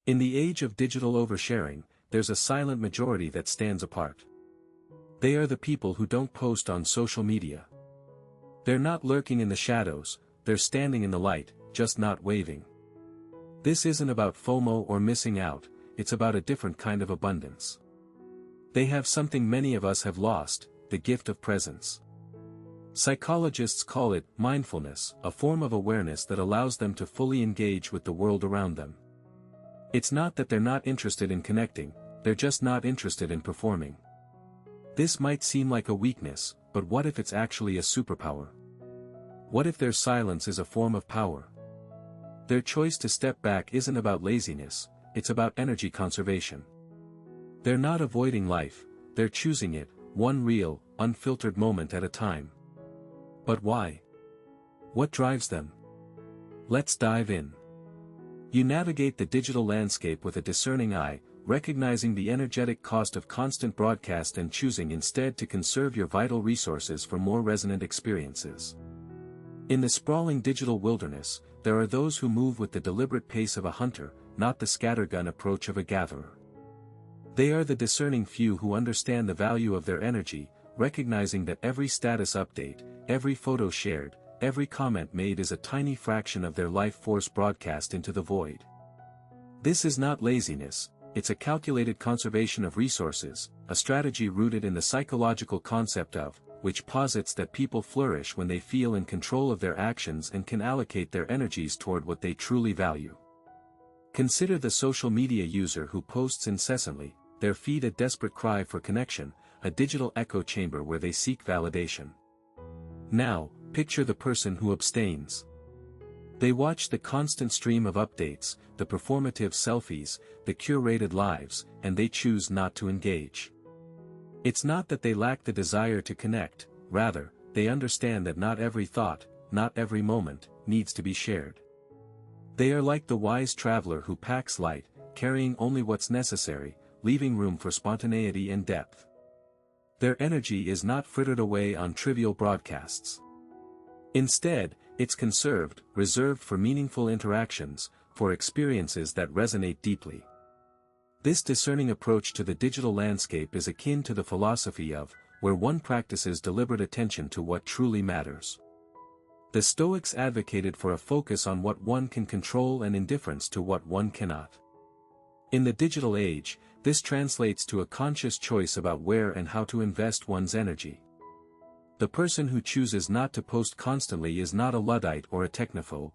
In the age of digital oversharing, there's a silent majority that stands apart. They are the people who don't post on social media. They're not lurking in the shadows, they're standing in the light, just not waving. This isn't about FOMO or missing out, it's about a different kind of abundance. They have something many of us have lost, the gift of presence. Psychologists call it mindfulness, a form of awareness that allows them to fully engage with the world around them. It's not that they're not interested in connecting, they're just not interested in performing. This might seem like a weakness, but what if it's actually a superpower? What if their silence is a form of power? Their choice to step back isn't about laziness, it's about energy conservation. They're not avoiding life, they're choosing it, one real, unfiltered moment at a time. But why? What drives them? Let's dive in. You navigate the digital landscape with a discerning eye, recognizing the energetic cost of constant broadcast and choosing instead to conserve your vital resources for more resonant experiences. In the sprawling digital wilderness, there are those who move with the deliberate pace of a hunter, not the scattergun approach of a gatherer. They are the discerning few who understand the value of their energy, recognizing that every status update, every photo shared, every comment made is a tiny fraction of their life force broadcast into the void. This is not laziness, it's a calculated conservation of resources, a strategy rooted in the psychological concept of, which posits that people flourish when they feel in control of their actions and can allocate their energies toward what they truly value. Consider the social media user who posts incessantly, their feed a desperate cry for connection, a digital echo chamber where they seek validation. Now, picture the person who abstains. They watch the constant stream of updates, the performative selfies, the curated lives, and they choose not to engage. It's not that they lack the desire to connect, rather, they understand that not every thought, not every moment, needs to be shared. They are like the wise traveler who packs light, carrying only what's necessary, leaving room for spontaneity and depth. Their energy is not frittered away on trivial broadcasts. Instead, it's conserved, reserved for meaningful interactions, for experiences that resonate deeply. This discerning approach to the digital landscape is akin to the philosophy of, where one practices deliberate attention to what truly matters. The Stoics advocated for a focus on what one can control and indifference to what one cannot. In the digital age, this translates to a conscious choice about where and how to invest one's energy. The person who chooses not to post constantly is not a Luddite or a technophobe.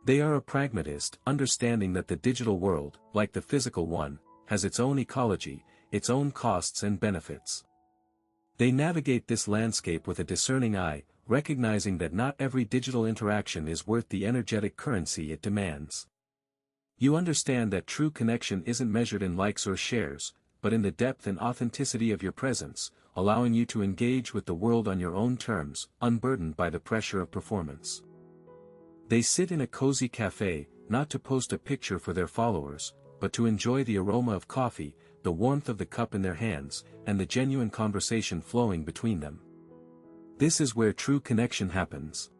They are a pragmatist, understanding that the digital world, like the physical one, has its own ecology, its own costs and benefits. They navigate this landscape with a discerning eye, recognizing that not every digital interaction is worth the energetic currency it demands. You understand that true connection isn't measured in likes or shares, but in the depth and authenticity of your presence, allowing you to engage with the world on your own terms, unburdened by the pressure of performance. They sit in a cozy cafe, not to post a picture for their followers, but to enjoy the aroma of coffee, the warmth of the cup in their hands, and the genuine conversation flowing between them. This is where true connection happens.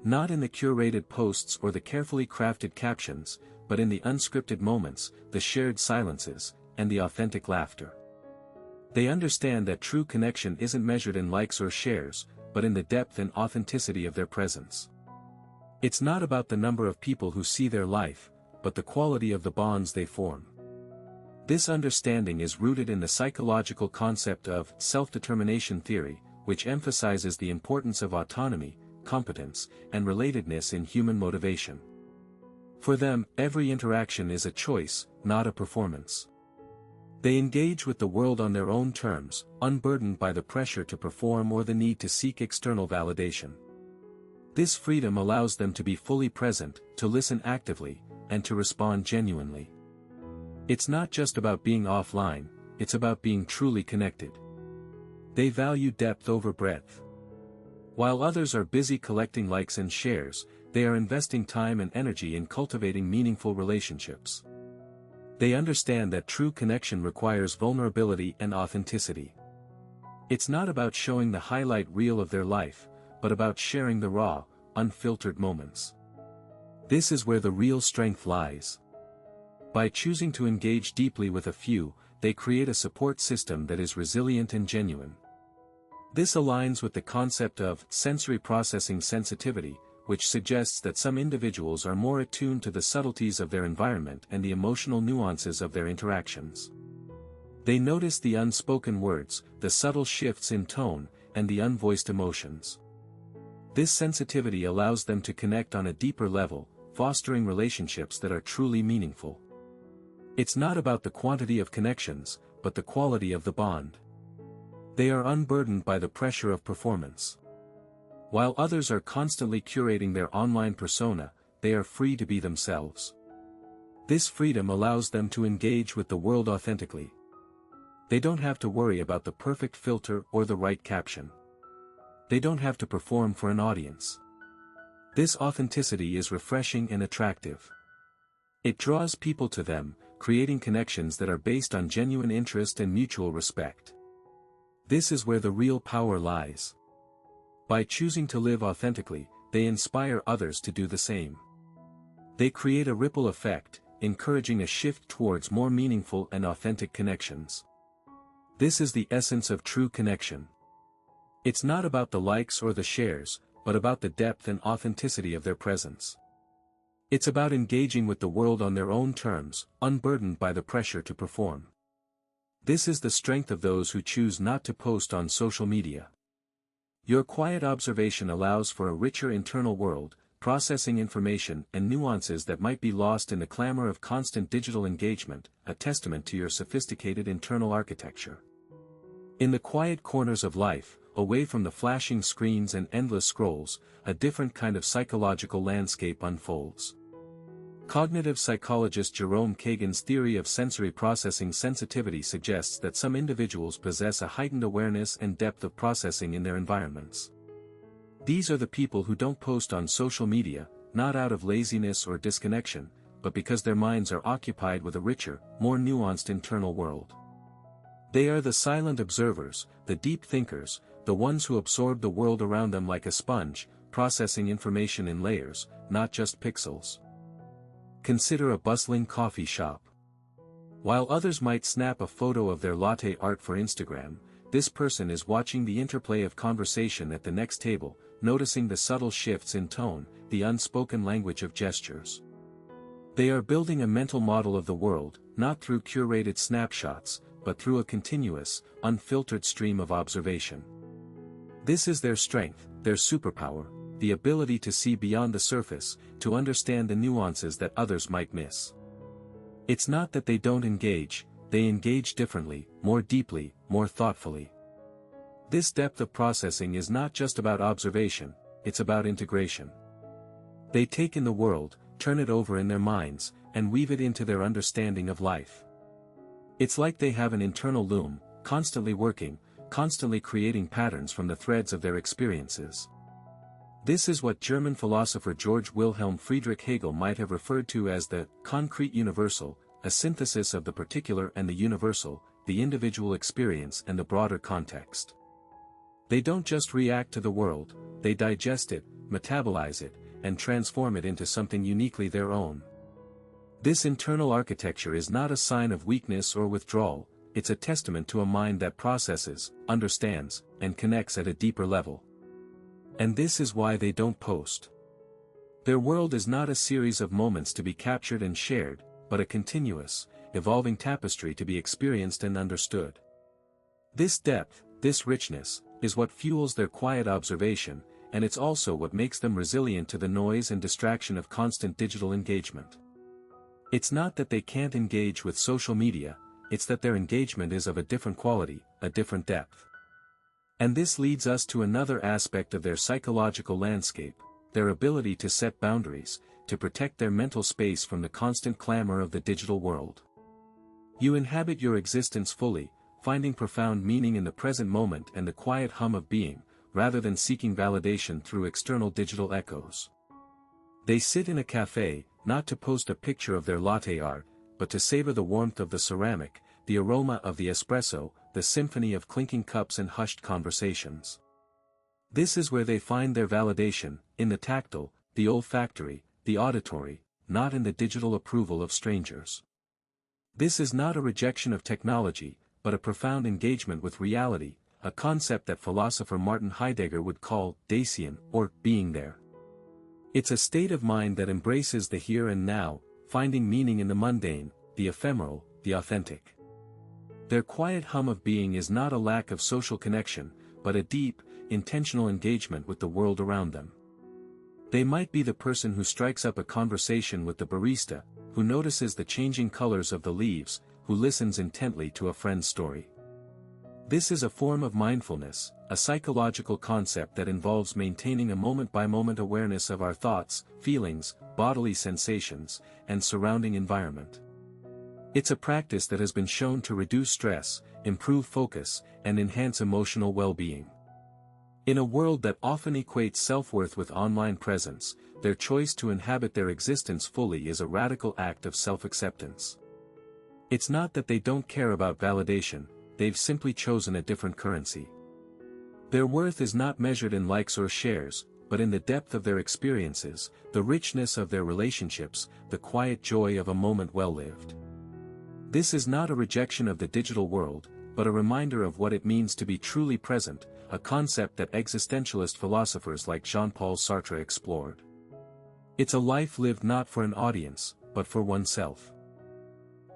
Not in the curated posts or the carefully crafted captions, but in the unscripted moments, the shared silences, and the authentic laughter. They understand that true connection isn't measured in likes or shares, but in the depth and authenticity of their presence. It's not about the number of people who see their life, but the quality of the bonds they form. This understanding is rooted in the psychological concept of self-determination theory, which emphasizes the importance of autonomy, competence, and relatedness in human motivation. For them, every interaction is a choice, not a performance. They engage with the world on their own terms, unburdened by the pressure to perform or the need to seek external validation. This freedom allows them to be fully present, to listen actively, and to respond genuinely. It's not just about being offline, it's about being truly connected. They value depth over breadth. While others are busy collecting likes and shares, they are investing time and energy in cultivating meaningful relationships. They understand that true connection requires vulnerability and authenticity. It's not about showing the highlight reel of their life, but about sharing the raw, unfiltered moments. This is where the real strength lies. By choosing to engage deeply with a few, they create a support system that is resilient and genuine. This aligns with the concept of sensory processing sensitivity, which suggests that some individuals are more attuned to the subtleties of their environment and the emotional nuances of their interactions. They notice the unspoken words, the subtle shifts in tone, and the unvoiced emotions. This sensitivity allows them to connect on a deeper level, fostering relationships that are truly meaningful. It's not about the quantity of connections, but the quality of the bond. They are unburdened by the pressure of performance. While others are constantly curating their online persona, they are free to be themselves. This freedom allows them to engage with the world authentically. They don't have to worry about the perfect filter or the right caption. They don't have to perform for an audience. This authenticity is refreshing and attractive. It draws people to them, creating connections that are based on genuine interest and mutual respect. This is where the real power lies. By choosing to live authentically, they inspire others to do the same. They create a ripple effect, encouraging a shift towards more meaningful and authentic connections. This is the essence of true connection. It's not about the likes or the shares, but about the depth and authenticity of their presence. It's about engaging with the world on their own terms, unburdened by the pressure to perform. This is the strength of those who choose not to post on social media. Your quiet observation allows for a richer internal world, processing information and nuances that might be lost in the clamor of constant digital engagement, a testament to your sophisticated internal architecture. In the quiet corners of life, away from the flashing screens and endless scrolls, a different kind of psychological landscape unfolds. Cognitive psychologist Jerome Kagan's theory of sensory processing sensitivity suggests that some individuals possess a heightened awareness and depth of processing in their environments. These are the people who don't post on social media, not out of laziness or disconnection, but because their minds are occupied with a richer, more nuanced internal world. They are the silent observers, the deep thinkers, the ones who absorb the world around them like a sponge, processing information in layers, not just pixels. Consider a bustling coffee shop. While others might snap a photo of their latte art for Instagram, this person is watching the interplay of conversation at the next table, noticing the subtle shifts in tone, the unspoken language of gestures. They are building a mental model of the world, not through curated snapshots, but through a continuous, unfiltered stream of observation. This is their strength, their superpower, the ability to see beyond the surface, to understand the nuances that others might miss. It's not that they don't engage, they engage differently, more deeply, more thoughtfully. This depth of processing is not just about observation, it's about integration. They take in the world, turn it over in their minds, and weave it into their understanding of life. It's like they have an internal loom, constantly working, constantly creating patterns from the threads of their experiences. This is what German philosopher Georg Wilhelm Friedrich Hegel might have referred to as the concrete universal, a synthesis of the particular and the universal, the individual experience and the broader context. They don't just react to the world, they digest it, metabolize it, and transform it into something uniquely their own. This internal architecture is not a sign of weakness or withdrawal, it's a testament to a mind that processes, understands, and connects at a deeper level. And this is why they don't post. Their world is not a series of moments to be captured and shared, but a continuous, evolving tapestry to be experienced and understood. This depth, this richness, is what fuels their quiet observation, and it's also what makes them resilient to the noise and distraction of constant digital engagement. It's not that they can't engage with social media, it's that their engagement is of a different quality, a different depth. And this leads us to another aspect of their psychological landscape, their ability to set boundaries, to protect their mental space from the constant clamor of the digital world. You inhabit your existence fully, finding profound meaning in the present moment and the quiet hum of being, rather than seeking validation through external digital echoes. They sit in a cafe, not to post a picture of their latte art, but to savor the warmth of the ceramic, the aroma of the espresso, the symphony of clinking cups and hushed conversations. This is where they find their validation, in the tactile, the olfactory, the auditory, not in the digital approval of strangers. This is not a rejection of technology, but a profound engagement with reality, a concept that philosopher Martin Heidegger would call Dasein, or being there. It's a state of mind that embraces the here and now, finding meaning in the mundane, the ephemeral, the authentic. Their quiet hum of being is not a lack of social connection, but a deep, intentional engagement with the world around them. They might be the person who strikes up a conversation with the barista, who notices the changing colors of the leaves, who listens intently to a friend's story. This is a form of mindfulness, a psychological concept that involves maintaining a moment-by-moment awareness of our thoughts, feelings, bodily sensations, and surrounding environment. It's a practice that has been shown to reduce stress, improve focus, and enhance emotional well-being. In a world that often equates self-worth with online presence, their choice to inhabit their existence fully is a radical act of self-acceptance. It's not that they don't care about validation, they've simply chosen a different currency. Their worth is not measured in likes or shares, but in the depth of their experiences, the richness of their relationships, the quiet joy of a moment well lived. This is not a rejection of the digital world, but a reminder of what it means to be truly present, a concept that existentialist philosophers like Jean-Paul Sartre explored. It's a life lived not for an audience, but for oneself.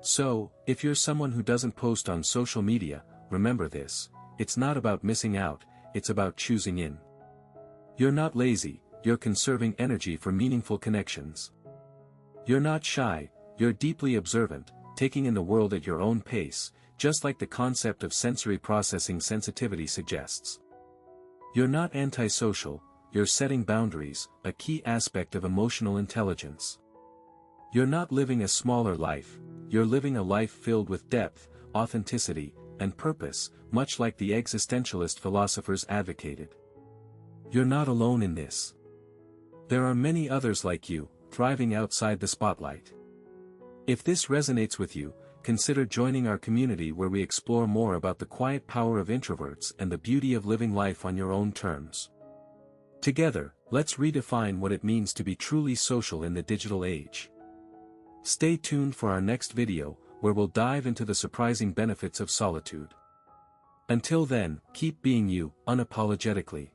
So, if you're someone who doesn't post on social media, remember this: it's not about missing out, it's about choosing in. You're not lazy, you're conserving energy for meaningful connections. You're not shy, you're deeply observant, taking in the world at your own pace, just like the concept of sensory processing sensitivity suggests. You're not antisocial, you're setting boundaries, a key aspect of emotional intelligence. You're not living a smaller life, you're living a life filled with depth, authenticity, and purpose, much like the existentialist philosophers advocated. You're not alone in this. There are many others like you, thriving outside the spotlight. If this resonates with you, consider joining our community where we explore more about the quiet power of introverts and the beauty of living life on your own terms. Together, let's redefine what it means to be truly social in the digital age. Stay tuned for our next video, where we'll dive into the surprising benefits of solitude. Until then, keep being you, unapologetically.